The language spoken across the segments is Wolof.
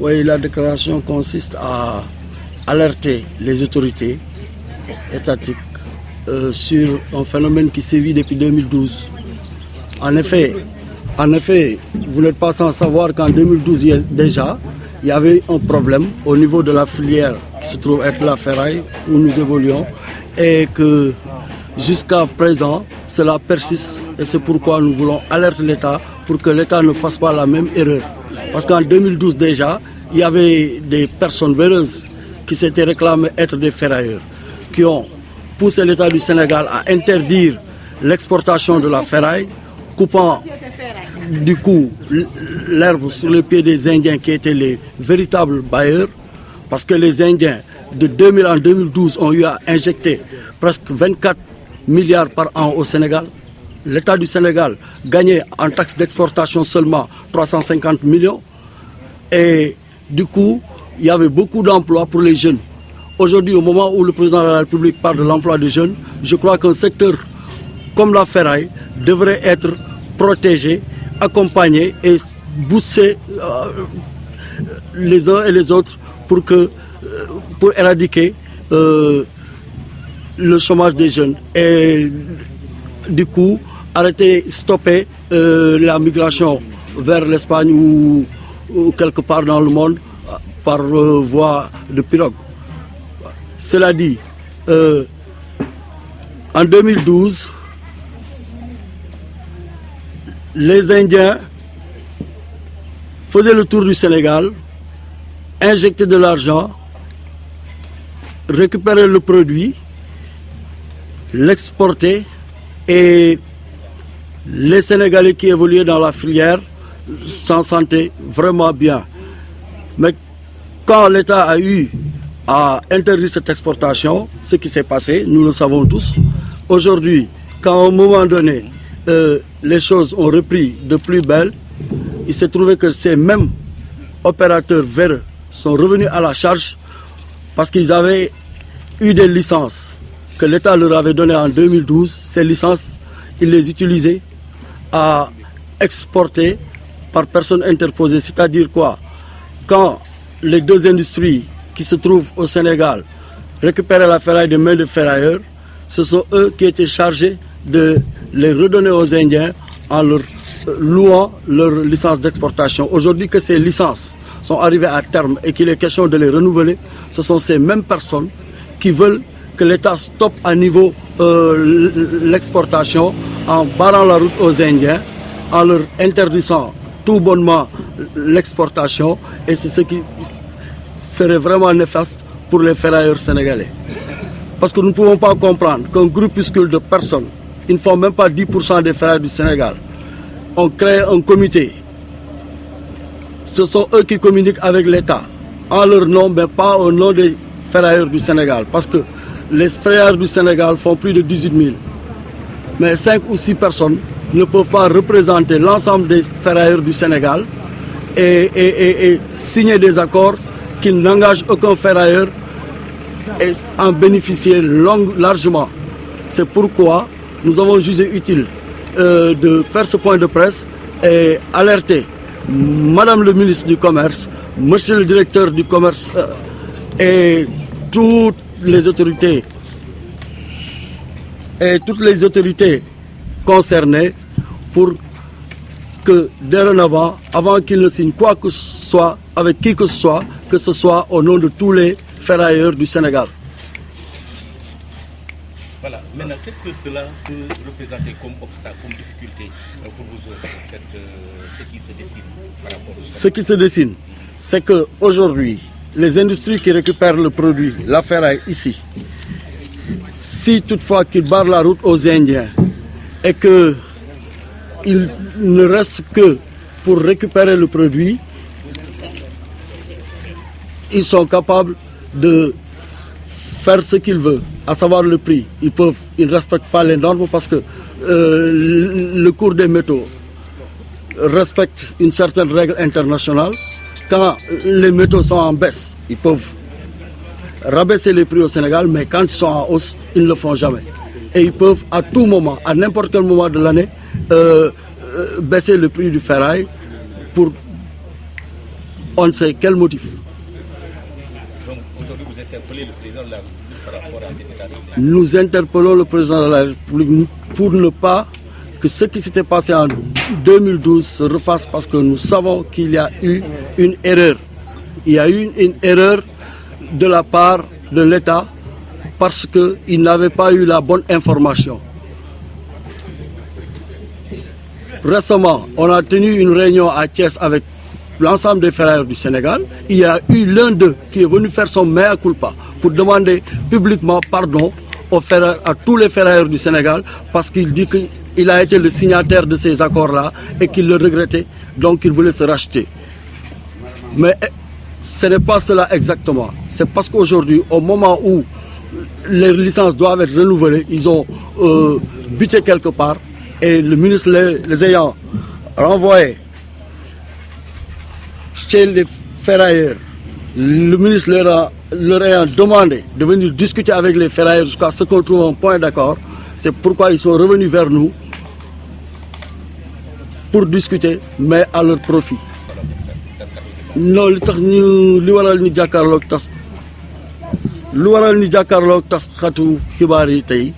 Oui, la déclaration consiste à alerter les autorités étatiques sur un phénomène qui sévit depuis 2012. En effet, vous n'êtes pas sans savoir qu'en 2012 déjà, il y avait un problème au niveau de la filière qui se trouve être la ferraille où nous évoluons et que jusqu'à présent, cela persiste et c'est pourquoi nous voulons alerter l'État pour que l'État ne fasse pas la même erreur. Parce qu'en 2012 déjà, il y avait des personnes véreuses qui s'étaient réclamées être des ferrailleurs, qui ont poussé l'État du Sénégal à interdire l'exportation de la ferraille, coupant du coup l'herbe sur les pieds des Indiens qui étaient les véritables bailleurs, parce que les Indiens de 2000 en 2012 ont eu à injecter presque 24 milliards par an au Sénégal. L'État du Sénégal gagnait en taxes d'exportation seulement 350 millions. Et du coup, il y avait beaucoup d'emplois pour les jeunes. Aujourd'hui, au moment où le président de la République parle de l'emploi des jeunes, je crois qu'un secteur comme la ferraille devrait être protégé, accompagné et boosté les uns et les autres pour éradiquer le chômage des jeunes et du coup stopper la migration vers l'Espagne ou quelque part dans le monde par voie de pirogue. Cela dit, en 2012, les Indiens faisaient le tour du Sénégal, injectaient de l'argent, récupéraient le produit, l'exportaient et les Sénégalais qui évoluaient dans la filière s'en sentaient vraiment bien. Mais quand l'État a eu à interdire cette exportation, ce qui s'est passé, nous le savons tous. Aujourd'hui, quand à un moment donné, les choses ont repris de plus belle, il s'est trouvé que ces mêmes opérateurs véreux sont revenus à la charge parce qu'ils avaient eu des licences que l'État leur avait données en 2012. Ces licences, ils les utilisaient à exporter par personne interposée. C'est-à-dire quoi? Quand les deux industries qui se trouvent au Sénégal récupéraient la ferraille des mains de ferrailleurs, ce sont eux qui étaient chargés de les redonner aux Indiens en leur louant leur licence d'exportation. Aujourd'hui que ces licences sont arrivées à terme et qu'il est question de les renouveler, ce sont ces mêmes personnes qui veulent que l'État stoppe à niveau l'exportation en barrant la route aux Indiens, en leur interdisant tout bonnement l'exportation, et c'est ce qui serait vraiment néfaste pour les ferrailleurs sénégalais. Parce que nous ne pouvons pas comprendre qu'un groupuscule de personnes, ils ne font même pas 10% des ferrailleurs du Sénégal, ont créé un comité. Ce sont eux qui communiquent avec l'État, en leur nom, mais pas au nom des ferrailleurs du Sénégal. Parce que les ferrailleurs du Sénégal font plus de 18 000. Mais 5 ou 6 personnes ne peuvent pas représenter l'ensemble des ferrailleurs du Sénégal et signer des accords qui n'engagent aucun ferrailleur et en bénéficier largement. C'est pourquoi nous avons jugé utile de faire ce point de presse et alerter Madame le ministre du Commerce, Monsieur le directeur du Commerce et toutes les autorités concernées pour que dorénavant, avant qu'ils ne signent quoi que ce soit avec qui que ce soit au nom de tous les ferrailleurs du Sénégal. Voilà, maintenant qu'est-ce que cela peut représenter comme obstacle, comme difficulté pour vous autres, ce qui se dessine par rapport au Sénégal? Ce qui se dessine, c'est qu'aujourd'hui, les industries qui récupèrent le produit, la ferraille ici, si toutefois qu'ils barrent la route aux Indiens et qu'il ne reste que pour récupérer le produit, ils sont capables de faire ce qu'ils veulent, à savoir le prix. Ils ne respectent pas les normes parce que le cours des métaux respecte une certaine règle internationale. Quand les métaux sont en baisse, ils peuvent rabaisser les prix au Sénégal, mais quand ils sont en hausse, ils ne le font jamais. Et ils peuvent à tout moment, à n'importe quel moment de l'année, baisser le prix du ferraille pour on ne sait quel motif. Donc aujourd'hui, vous interpellez le président de la République par rapport à cet état de fait. Nous interpellons le président de la République pour ne pas que ce qui s'était passé en 2012 se refasse, parce que nous savons qu'il y a eu une erreur. Il y a eu une erreur de la part de l'État parce qu'il n'avait pas eu la bonne information. Récemment, on a tenu une réunion à Thiès avec l'ensemble des ferrailleurs du Sénégal. Il y a eu l'un d'eux qui est venu faire son mea culpa pour demander publiquement pardon aux ferrailleurs, à tous les ferrailleurs du Sénégal, parce qu'il dit qu'il a été le signataire de ces accords-là et qu'il le regrettait, donc il voulait se racheter. Mais ce n'est pas cela exactement. C'est parce qu'aujourd'hui, au moment où les licences doivent être renouvelées, ils ont buté quelque part, et le ministre les ayant renvoyés chez les ferrailleurs, le ministre leur ayant demandé de venir discuter avec les ferrailleurs jusqu'à ce qu'on trouve un point d'accord. C'est pourquoi ils sont revenus vers nous pour discuter, mais à leur profit. Non, li waral ñu jàkkaarloog tas xatu xibaar yi tey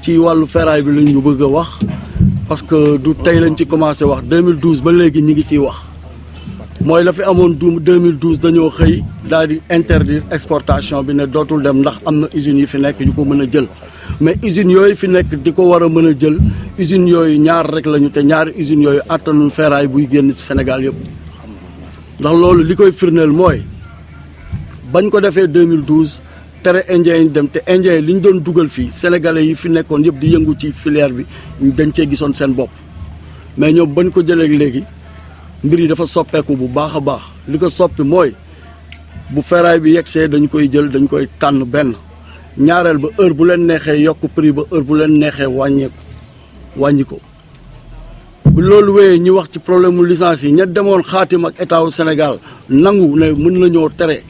ci wàllu ferraille bi lañ ñu bëgg a wax, parce que du tey lañ ci commencé wax 2012 ba léegi ñi ngi ciy wax. mooy la fi amoon 2012 dañoo xëy daal di interdire exportation bi ne dootul dem ndax am na usines yi fi nekk yu ko mën a jël, mais usines yooyu fi nekk di ko war a mën a jël usines yooyu ñaar rek lañu, te ñaari usines yooyu attanul ferraille buy génn ci Sénégal yëpp. ndax loolu li koy firndeel mooy bañ ko defee 2012 tere indien yi dem, te indien yi li ñu doon dugal fii sénégalais yi fi nekkoon yëpp di yëngu ci filière bi dañ cee gisoon seen bopp. mais ñoom bañ ko jëlee léegi mbir yi dafa soppeeku bu baax a baax. li ko soppi mooy bu ferraille bi yegsee dañ koy jël, dañ koy tànn benn, ñaareel ba heure bu leen neexee yokk prix ba, heure bu leen neexee wàññi ko. bu loolu wéyee ñi wax ci problème mu licence yi ña demoon xaatim ak état wu Sénégal nangu ne mën nañoo tere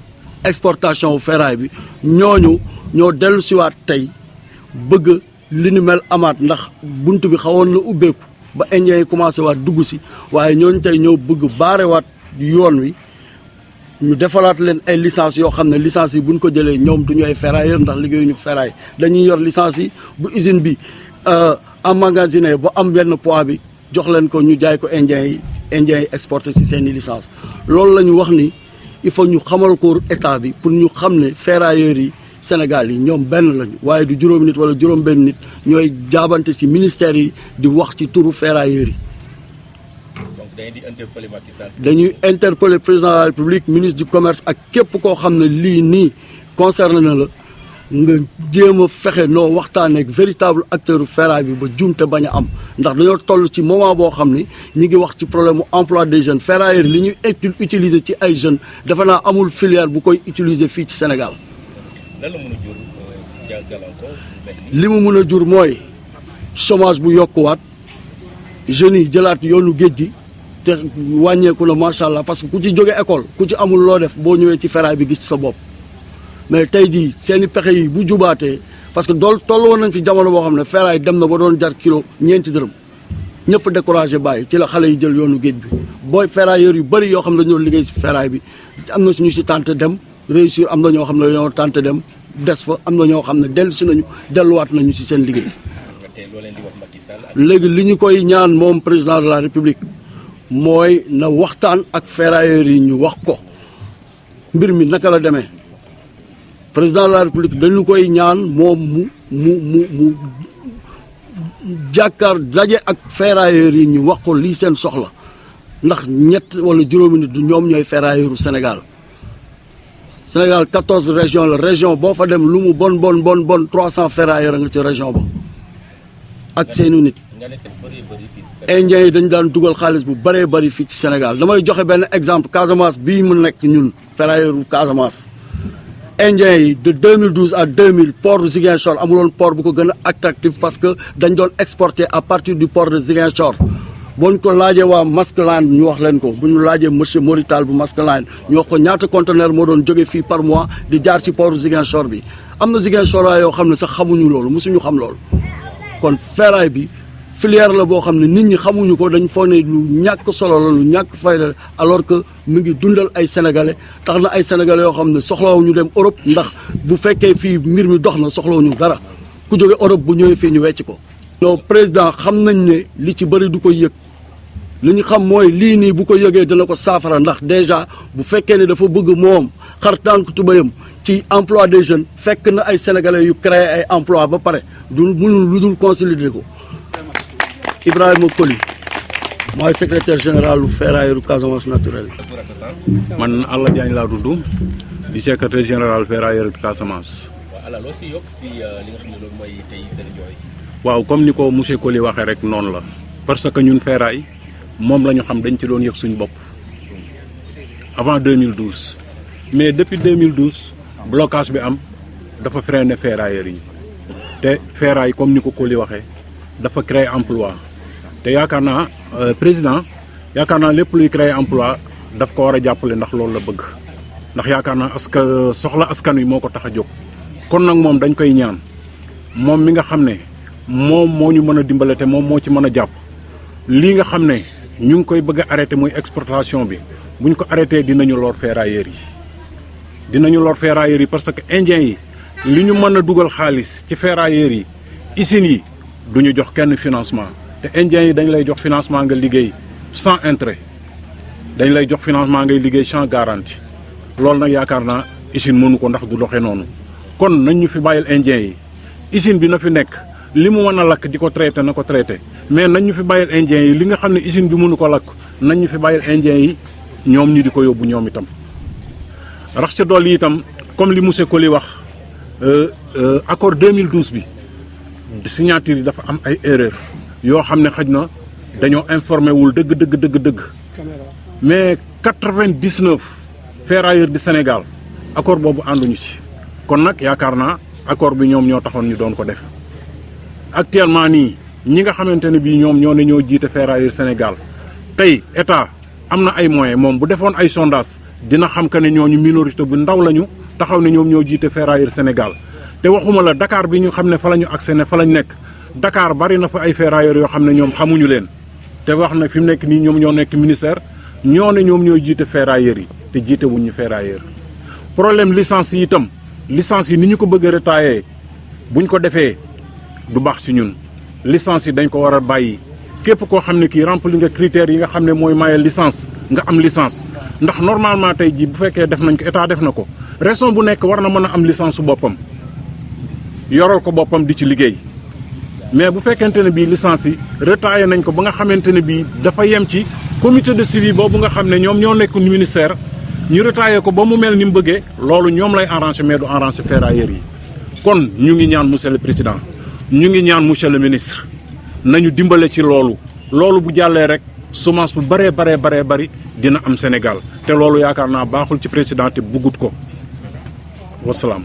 exportation ferraille bi, ñooñu ñoo dellu siwaat tey bëgg li ni mel amaat, ndax bunt bi xawoon na ubbeeku ba indien yi commencé waat dugg si, waaye ñooñu tey ñoo bëgg baarewaat yoon wi ñu defalaat leen ay licence yoo xam ne licence yi buñ ko jëlee ñoom du ñu ay ferrailleur ndax liggéeyuñu ferraille, dañuy yor licence yi bu usine bi emmagasiné ba am benn poids bi jox leen ko ñu jaay ko indien yi exporté ci seeni licence. loolu la ñu wax ni il faut ñu xamal ko état bi pour ñu xam ne ferrailleurs yi Sénégal yi ñoom benn lañu, waaye du juróomi nit wala juróom benn nit ñooy jaabante ci ministère yi di wax ci turu ferrailleurs yi. dañuy interpeller président de la République, ministre du commerce ak képp koo xam ne lii nii concerné na la, nga jéem a fexe noo waxtaanee ak véritable acteur ferraille bi ba jumte bañ a am, ndax dañoo toll ci moment boo xam ni ñi ngi wax ci problème mu emploi des jeunes. ferrailleurs li ñuy utiliser ci ay jeunes dafa naa amul filière bu koy utiliser fii ci Sénégal. lan la mën a jur li mu mën a jur mooy chômage bu yokkuwaat, jeunes yi jëlaat yoonu géej gi te wàññeeku na macha allah, parce que ku ci jóge école ku ci amul loo def boo ñëwee ci ferraille bi gis ci sa bopp. mais tey jii seen i pexe yi bu jubaatee, parce que toll woon nañ fi jamono boo xam ne ferraille dem na ba doon jar kilo ñeenti dërëm, ñëpp découragé bàyyi, ci la xale yi jël yoonu géej bi. booy ferrailleurs yu bëri yoo xam ne dañoo liggéey si ferraille bi am na suñu si tànte dem réussir, am na ñoo xam ne dañoo tànte dem des fa, am na ñoo xam ne delluwaat nañu si seen liggéey. léegi li ñu koy ñaan moom président de la République mooy na waxtaan ak ferrailleurs yi, ñu wax ko mbir mi naka la demee. président de la République dañu koy ñaan moom mu daje ak ferrailleurs yi, ñu wax ko lii seen soxla, ndax ñett wala juróomi nit du ñoom ñooy ferrailleurs Sénégal. 14 régions la, région boo fa dem lu mu bon 300 ferrailleurs a nga ci région ba ak seeni nit. Indiens yi dañu daan dugal xaalis bu bëree bëri fii ci Sénégal. damay joxe benn exemple, Casamance bii mu nekk ñun ferrailleurs Casamance. Indiens yi de 2012 à 2000 port de Ziguinchor amuloon port bu ko gën a attractif, parce que dañ doon exporter à partir du port de Ziguinchor. boo ñu ko laajee waa Maersk Line ñu wax leen ko, bu ñu laajee monsieur Morital bu Maersk Line ñu wax ko ñaata conteneur moo doon jóge fii par mois di jaar ci port de Ziguinchor bi. am na Ziguinchor yoo xam ne sax xamuñu loolu, mosuñu xam loolu. kon ferraille bi filière la boo xam ne nit ñi xamuñu ko dañ foog ne lu ñàkk solo la lu ñàkk fayda la alors que mu ngi dundal ay sénégalais tax na ay sénégalais yoo xam ne soxlawuñu dem Europe ndax bu fekkee fii mbir mi dox na soxlawuñu dara ku jóge Europe bu ñëwee fii ñu wecc ko. non président xam nañ ne li ci bëri du ko yëg li ñu xam mooy lii nii bu ko yëgee dina ko saafara ndax déjà bu fekkee ne dafa bëgg moom xar tànk tubayam ci emploi des jeunes fekk na ay sénégalais yu créé ay emploi ba pare du mënul lu dul consolider ko. Ibrahima Koli mooy secrétaire général ferrailleur Casamance naturel. man Alla Diagne laa tudd di secrétaire général ferrailleur Casamance. waaw loo si yokk si li nga xam ne loolu mooy tey seen jooy. waaw comme ni ko monsieur Koli waxee rek noonu la parce que ñun ferraille moom la ñu xam dañ ci doon yëg suñu bopp avant 2012 mais depuis 2012 blocage bi am dafa freiné ferrailleurs yi te ferraille comme ni ko Koli waxee dafa créer emploi te yaakaar naa président yaakaar naa lépp luy créer emploi daf ko war a jàppale ndax loolu la bëgg ndax yaakaar naa soxla askan wi moo ko tax a jóg kon nag moom dañ koy ñaan moom mi nga xam ne moom moo ñu mën a dimbale te moom moo ci mën a jàpp lii nga xam ne ñu ngi koy bëgg a arrêté muy exportation bi buñ ko arrêté dinañu lor ferrailleurs yi parce que indiens yi li ñu mën a dugal xaalis ci ferrailleurs yi usines yi du ñu jox kenn financement te indiens yi dañ lay jox financement nga liggéey sans intérêt dañ lay jox financement ngay liggéey sans garantie loolu nag yaakaar naa usine mënu ko ndax du doxee noonu kon nañ ñu fi bàyyil indiens yi usine bi na fi nekk li mu mën a lakk di ko traité na ko traité mais nañ ñu fi bàyyil indiens yi li nga xam ne usine bi mënu ko lakk nañ ñu fi bàyyil indiens yi ñoom ñi di ko yóbbu ñoom itam rax ca dolli itam comme li monsieur Koli wax accord 2012 bi signature yi dafa am ay erreur yoo xam ne xëj na dañoo informé wul dëgg mais 99 ferrailleurs du Sénégal accord boobu ànduñu ci kon nag yaakaar naa accord bi ñoom ñoo taxoon ñu doon ko def actuellement nii ñi nga xamante ne bii ñoom ñoo ne ñoo jiite ferrailleurs Sénégal tey état am na ay moyens moom bu defoon ay sondage dina xam que ne ñooñu minorité bu ndaw lañu taxaw ne ñoom ñoo jiite ferrailleurs Sénégal te waxuma la Dakar bi ñu xam ne fa la ñu accès ne fa lañ nekk Dakar bari na fa ay ferrailleurs yoo xam ne ñoom xamuñu leen te wax na fi mu nekk nii ñoom ñoo nekk ministère ñoo ne ñoom ñoo jiite ferrailleurs yi te jiite wuñ ñu ferrailleurs problème licence yi itam licence yi ni ñu ko bëgg a retailler buñ ko defee du baax ci ñun licence yi dañ ko war a bàyyi képp koo xam ne kii rempli nga critères yi nga xam ne mooy maye licence nga am licence ndax normalement tey jii bu fekkee def nañ ko état def na ko région bu nekk war na mën a am licence su boppam yoral ko boppam di ci liggéey mais bu fekkente ne bii licence yi retaillé nañ ko ba nga xamante ne bii dafa yem ci comité de suivi boobu nga xam ne ñoom ñoo nekk ministère ñu retaillé ko ba mu mel ni mu bëggee loolu ñoom lay arrangé mais du arrangé ferrailleurs yi kon ñu ngi ñaan monsieur le président ñu ngi ñaan monsieur le ministre nañu dimbale ci loolu bu jàllee rek semence bu bari dina am Sénégal te loolu yaakaar naa baaxul ci président te buggut ko wasalaam.